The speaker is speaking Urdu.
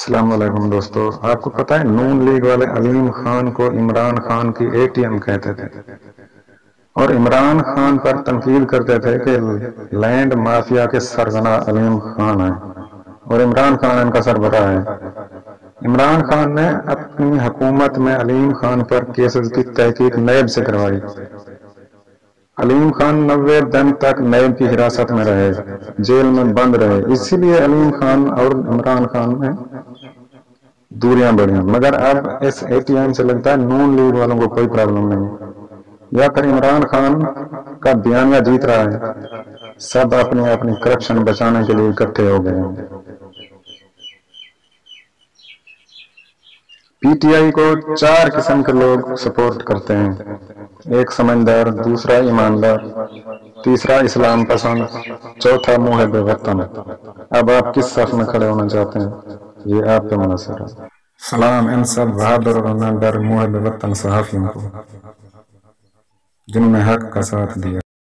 السلام علیکم دوستو، آپ کو پتا ہے نون لیگ والے علیم خان کو عمران خان کی اے ٹی ایم کہتے تھے اور عمران خان پر تنقید کرتے تھے کہ لینڈ مافیا کے سرغنہ علیم خان ہے اور عمران خان ان کا سربراہ ہے۔ عمران خان نے اپنی حکومت میں علیم خان پر کیسز کی تحقیق نیب سے کروائی۔ علیم خان 90 دن تک نیب کی حراست میں رہے، جیل میں بند رہے، اسی لیے علیم خان اور عمران خان میں دوریاں بڑھیں۔ مگر اب اس اے ٹی ایم سے لگتا ہے نون لیگ والوں کو کوئی پرابلم نہیں، یا پھر عمران خان کا بیانیہ جیت رہا ہے، سب اپنی اپنی کرپشن بچانے کے لیے اکٹھے ہو گئے ہیں۔ پی ٹی آئی کو 4 قسم کے لوگ سپورٹ کرتے ہیں، ایک سمجھدار، دوسرا ایماندار، تیسرا اسلام پسند، چوتھا محب وطن۔ اب آپ کس صف میں کھڑے ہونا چاہتے ہیں، یہ آپ پہ منحصر ہے۔ سلام ان سب بہادر اور ایماندار محب وطن صحافیوں کو جن نے حق کا ساتھ دیا۔